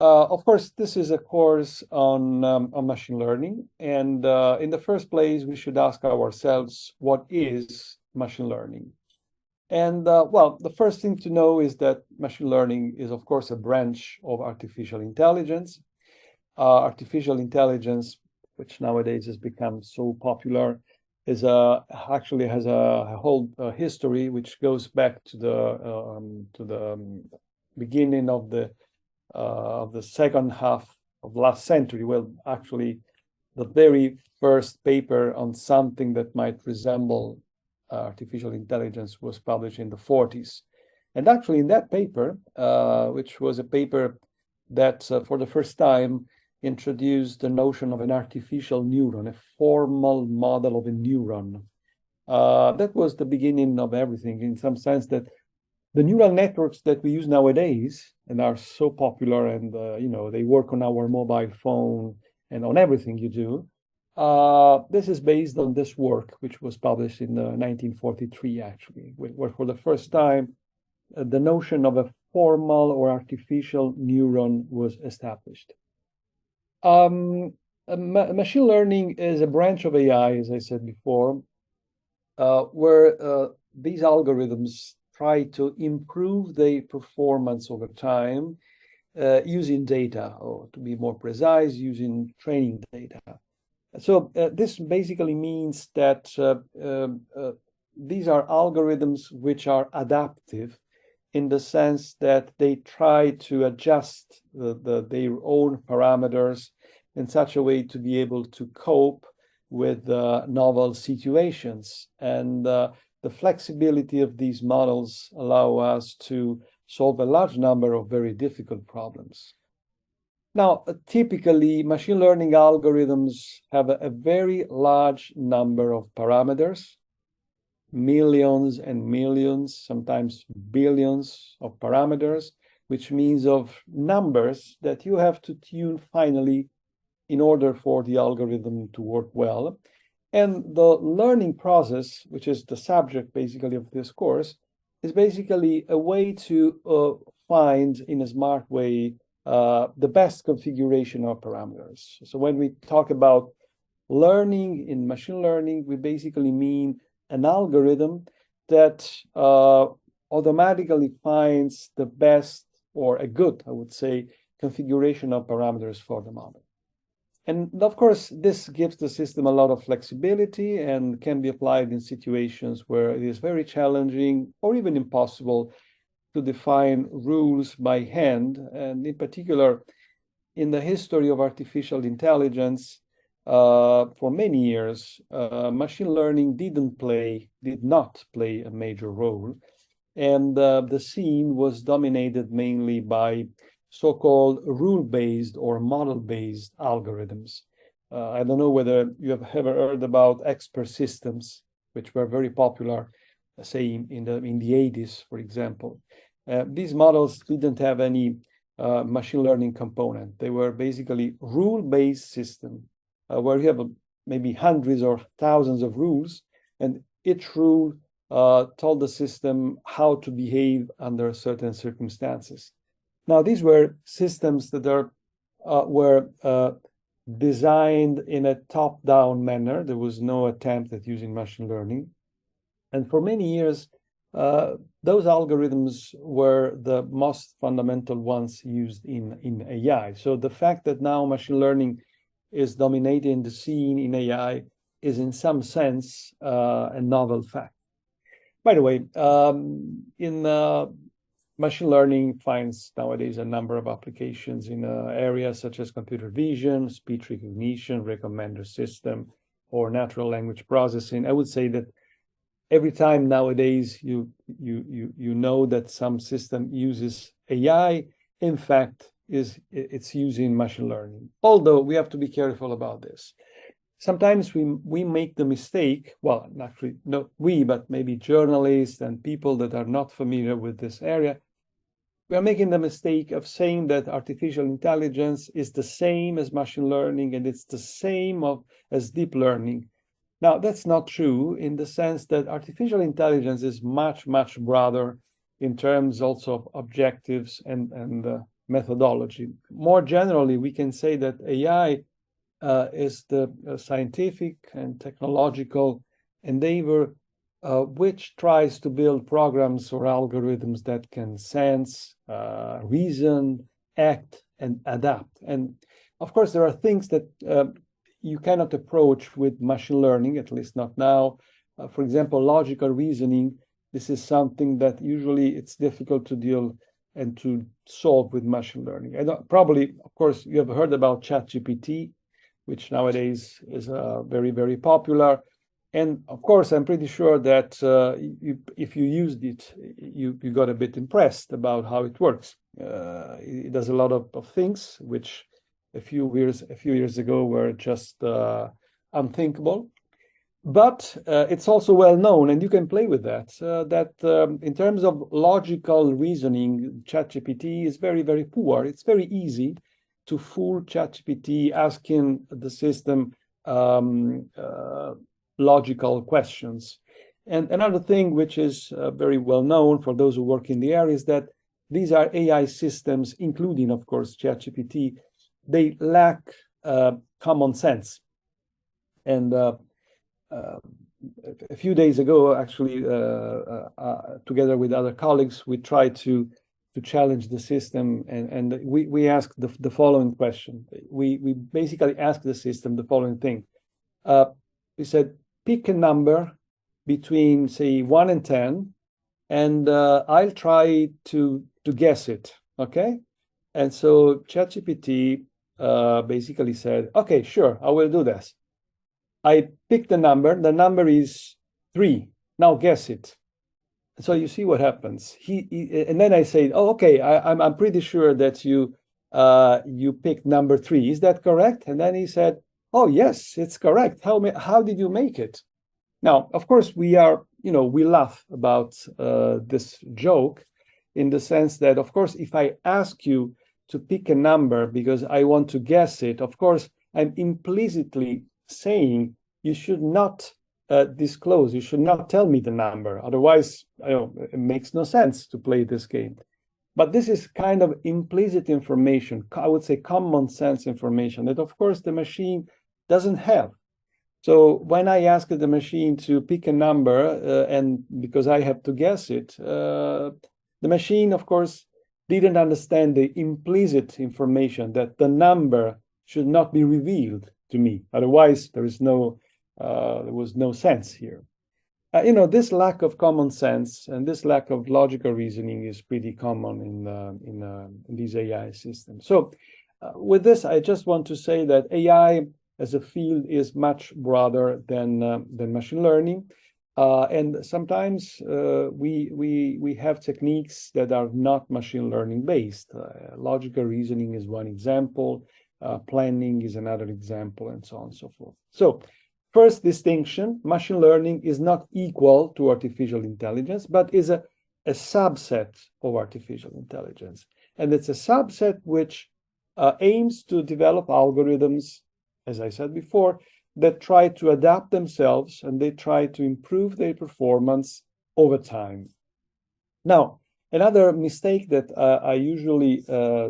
Of course, this is a course on machine learning. And in the first place, we should ask ourselves, what is machine learning? And well, the first thing to know is that machine learning is, of course, a branch of artificial intelligence. Artificial intelligence, which nowadays has become so popular, is actually has a whole history which goes back to the beginning of the second half of last century. Well, actually, the very first paper on something that might resemble artificial intelligence was published in the 40s. And actually, in that paper, which was a paper that for the first time introduced the notion of an artificial neuron, a formal model of a neuron. That was the beginning of everything, in some sense, that the neural networks that we use nowadays and are so popular, and they work on our mobile phone and on everything you do. This is based on this work, which was published in 1943, actually, where for the first time the notion of a formal or artificial neuron was established. Machine learning is a branch of AI, as I said before, where these algorithms try to improve their performance over time using data, or to be more precise, using training data. So this basically means that these are algorithms which are adaptive in the sense that they try to adjust their own parameters in such a way to be able to cope with novel situations. And the flexibility of these models allow us to solve a large number of very difficult problems. Now, typically, machine learning algorithms have a very large number of parameters, millions and millions, sometimes billions of parameters, which means of numbers that you have to tune finally in order for the algorithm to work well. And the learning process, which is the subject basically of this course, is basically a way to find in a smart way the best configuration of parameters. So when we talk about learning in machine learning, we basically mean an algorithm that automatically finds the best, or a good, I would say, configuration of parameters for the model. And of course, this gives the system a lot of flexibility and can be applied in situations where it is very challenging or even impossible to define rules by hand. And in particular, in the history of artificial intelligence, for many years, machine learning did not play a major role. And the scene was dominated mainly by so-called rule-based or model-based algorithms. I don't know whether you have ever heard about expert systems, which were very popular, say in the 80s, for example. These models didn't have any machine learning component. They were basically rule-based system where you have maybe hundreds or thousands of rules, and each rule told the system how to behave under certain circumstances. Now, these were systems that were designed in a top-down manner. There was no attempt at using machine learning. And for many years, those algorithms were the most fundamental ones used in AI. So the fact that now machine learning is dominating the scene in AI is in some sense a novel fact. By the way, machine learning finds nowadays a number of applications in areas such as computer vision, speech recognition, recommender system, or natural language processing. I would say that every time nowadays you know that some system uses AI, in fact, it's using machine learning. Although we have to be careful about this. Sometimes we make the mistake, well, actually not we, but maybe journalists and people that are not familiar with this area, we are making the mistake of saying that artificial intelligence is the same as machine learning and it's the same as deep learning. Now, that's not true in the sense that artificial intelligence is much, much broader in terms also of objectives and methodology. More generally, we can say that AI is the scientific and technological endeavor which tries to build programs or algorithms that can sense, reason, act, and adapt. And of course, there are things that you cannot approach with machine learning, at least not now. For example, logical reasoning. This is something that usually it's difficult to deal and to solve with machine learning. And probably, of course, you have heard about ChatGPT, which nowadays is very, very popular. And of course, I'm pretty sure that if you used it, you got a bit impressed about how it works. It does a lot of things which a few years ago were just unthinkable. But it's also well known, and you can play with that. In terms of logical reasoning, ChatGPT is very, very poor. It's very easy to fool ChatGPT asking the system logical questions. And another thing which is very well known for those who work in the area is that these are AI systems, including, of course, ChatGPT. They lack common sense. And a few days ago, actually, together with other colleagues, we tried to challenge the system, and we asked the following question. We basically asked the system the following thing. We said, pick a number between, say, 1 and 10, and I'll try to guess it, okay? And so ChatGPT basically said, okay, sure, I will do this. I picked the number is 3. Now guess it. So you see what happens. And then I say, oh, okay, I'm pretty sure that you picked number 3. Is that correct? And then he said, oh, yes, it's correct. How did you make it? Now, of course, we laugh about this joke in the sense that, of course, if I ask you to pick a number because I want to guess it, of course, I'm implicitly saying you should not disclose, you should not tell me the number. Otherwise, it makes no sense to play this game. But this is kind of implicit information, I would say common sense information that, of course, the machine doesn't have. So when I ask the machine to pick a number, and because I have to guess it, the machine, of course, didn't understand the implicit information that the number should not be revealed to me. Otherwise, there was no sense here. This lack of common sense and this lack of logical reasoning is pretty common in these AI systems. So with this, I just want to say that AI as a field is much broader than machine learning. And sometimes we have techniques that are not machine learning based. Logical reasoning is one example. Planning is another example, and so on and so forth. So first distinction, machine learning is not equal to artificial intelligence, but is a subset of artificial intelligence. And it's a subset which aims to develop algorithms, as I said before, that try to adapt themselves and they try to improve their performance over time. Now, another mistake that I usually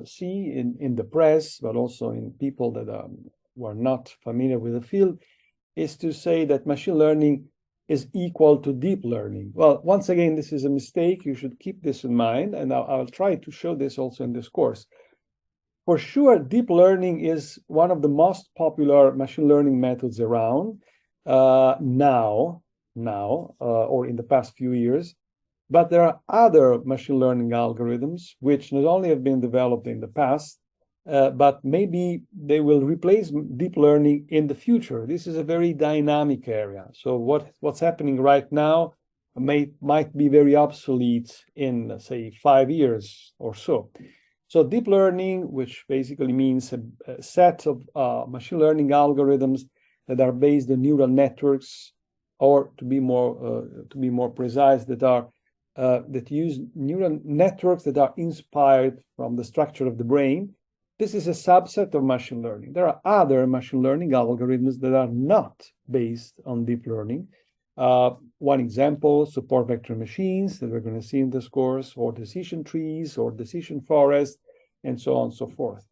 see in the press, but also in people that who are not familiar with the field, is to say that machine learning is equal to deep learning. Well, once again, this is a mistake. You should keep this in mind, and I'll try to show this also in this course. For sure, deep learning is one of the most popular machine learning methods around now, or in the past few years. But there are other machine learning algorithms which not only have been developed in the past, but maybe they will replace deep learning in the future. This is a very dynamic area. So what's happening right now might be very obsolete in, say, 5 years or so. So deep learning, which basically means a set of machine learning algorithms that are based on neural networks, or to be more precise, that use neural networks that are inspired from the structure of the brain. This is a subset of machine learning. There are other machine learning algorithms that are not based on deep learning. One example, support vector machines that we're going to see in this course, or decision trees, or decision forests. and so on and so forth.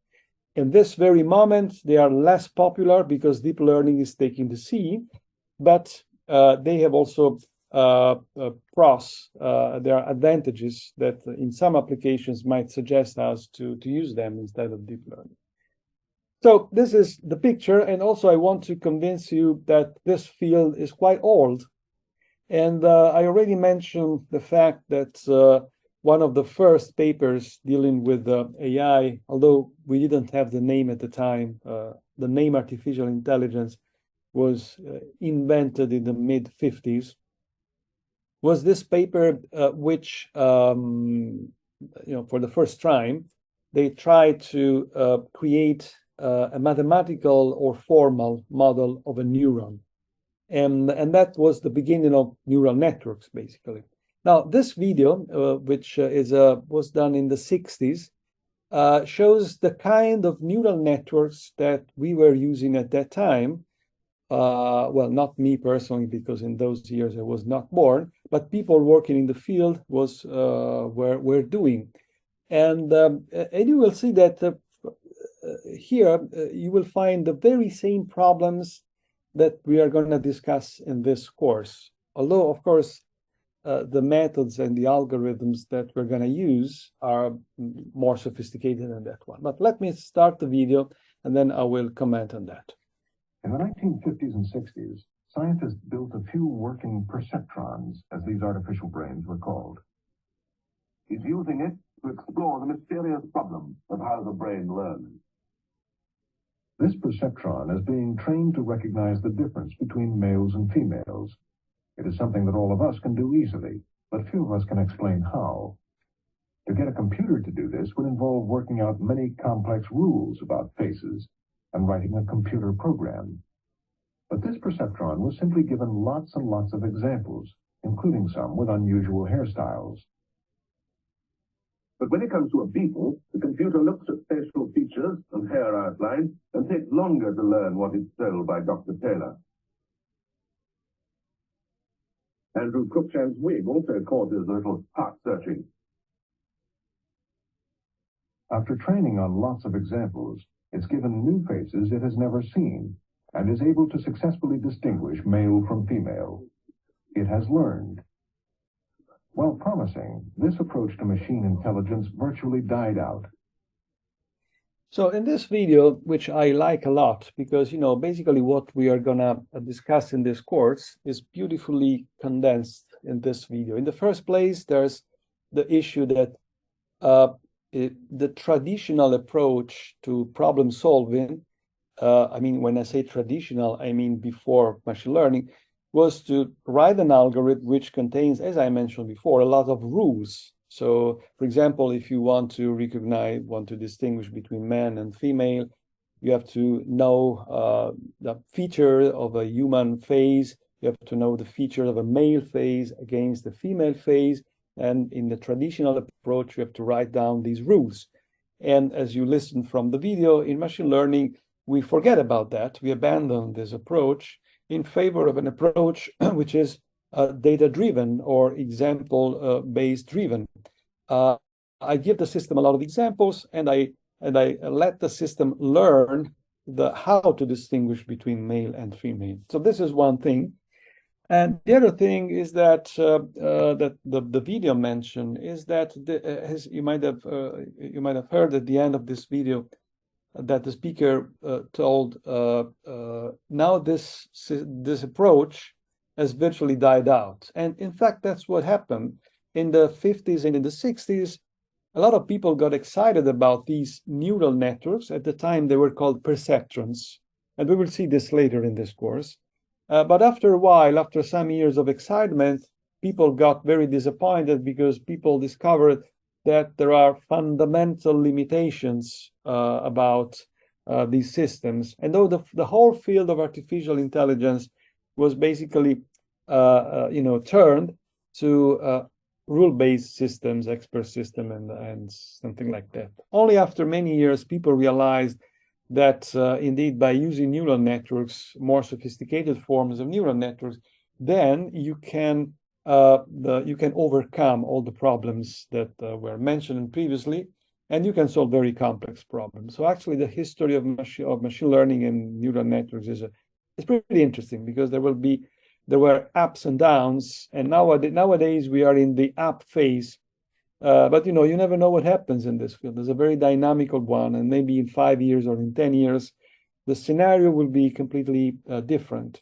In this very moment, they are less popular because deep learning is taking the sea, but they have also there are advantages that in some applications might suggest us to use them instead of deep learning. So this is the picture, and also I want to convince you that this field is quite old. And I already mentioned the fact that one of the first papers dealing with AI, although we didn't have the name at the time, the name artificial intelligence was invented in the mid-50s, was this paper which, for the first time, they tried to create a mathematical or formal model of a neuron. And that was the beginning of neural networks, basically. Now, this video, which was done in the 60s, shows the kind of neural networks that we were using at that time. Well, not me personally, because in those years I was not born, but people working in the field were doing. And you will see that here you will find the very same problems that we are going to discuss in this course. Although, of course, the methods and the algorithms that we're going to use are more sophisticated than that one. But let me start the video, and then I will comment on that. In the 1950s and 60s, scientists built a few working perceptrons, as these artificial brains were called. He's using it to explore the mysterious problem of how the brain learns. This perceptron is being trained to recognize the difference between males and females. It is something that all of us can do easily, but few of us can explain how. To get a computer to do this would involve working out many complex rules about faces and writing a computer program. But this perceptron was simply given lots and lots of examples, including some with unusual hairstyles. But when it comes to a beetle, the computer looks at facial features and hair outline and takes longer to learn what is told by Dr. Taylor. Andrew Cruikshank's wig also causes a little heart-searching. After training on lots of examples, it's given new faces it has never seen and is able to successfully distinguish male from female. It has learned. While promising, this approach to machine intelligence virtually died out. So in this video, which I like a lot, because, basically what we are going to discuss in this course is beautifully condensed in this video. In the first place, there's the issue that the traditional approach to problem solving, when I say traditional, I mean before machine learning, was to write an algorithm which contains, as I mentioned before, a lot of rules. So, for example, if you want to distinguish between man and female, you have to know the feature of a human face. You have to know the features of a male face against the female face. And in the traditional approach, you have to write down these rules. And as you listen from the video, in machine learning, we forget about that. We abandon this approach in favor of an approach which is data-driven or example-based driven. I give the system a lot of examples, and I let the system learn how to distinguish between male and female. So this is one thing. And the other thing is that that the video mentioned is that as you might have heard at the end of this video, that the speaker told now this approach has virtually died out. And in fact, that's what happened. In the 50s and in the 60s, a lot of people got excited about these neural networks. At the time, they were called perceptrons. And we will see this later in this course. But after a while, after some years of excitement, people got very disappointed because people discovered that there are fundamental limitations about these systems. And though the whole field of artificial intelligence was basically turned to rule-based systems, expert system, and something like that. Only after many years, people realized that indeed by using neural networks, more sophisticated forms of neural networks, then you can overcome all the problems that were mentioned previously. and you can solve very complex problems. So actually, the history of machine learning and neural networks is pretty interesting, because there were ups and downs, and nowadays we are in the up phase. But you never know what happens in this field. There's a very dynamical one, and maybe in 5 years or in 10 years, the scenario will be completely different.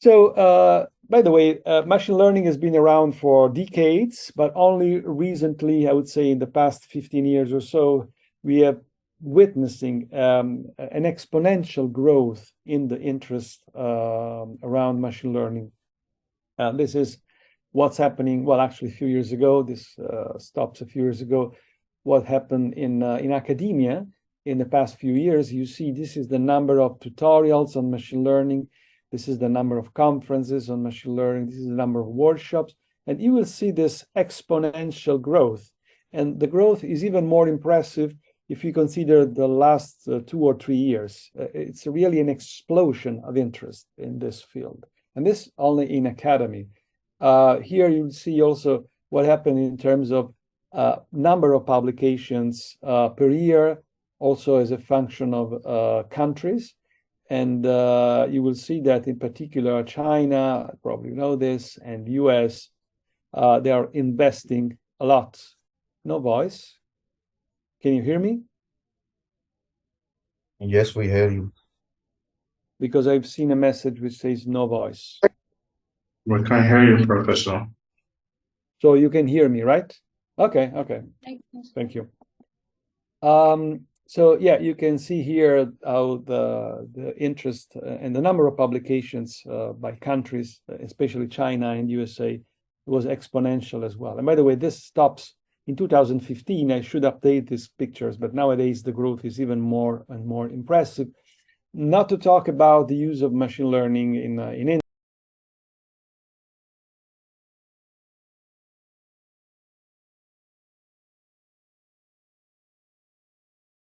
So, by the way, machine learning has been around for decades, but only recently, I would say in the past 15 years or so, we have witnessing an exponential growth in the interest around machine learning. This is what's happening. Well, actually, a few years ago, this stops a few years ago. What happened in academia in the past few years? You see, this is the number of tutorials on machine learning. This is the number of conferences on machine learning. This is the number of workshops. And you will see this exponential growth. And the growth is even more impressive if you consider the last 2 or 3 years. It's really an explosion of interest in this field. And this only in academy. Here you'll see also what happened in terms of number of publications per year, also as a function of countries. And you will see that in particular, China, I probably know this, and US, they are investing a lot. No voice. Can you hear me? Yes, we hear you. Because I've seen a message which says no voice. We can't hear you, Professor. So you can hear me, right? Okay. Thank you. So yeah, you can see here how the interest and the number of publications by countries, especially China and USA, was exponential as well. And by the way, this stops in 2015. I should update these pictures, but nowadays the growth is even more and more impressive. Not to talk about the use of machine learning in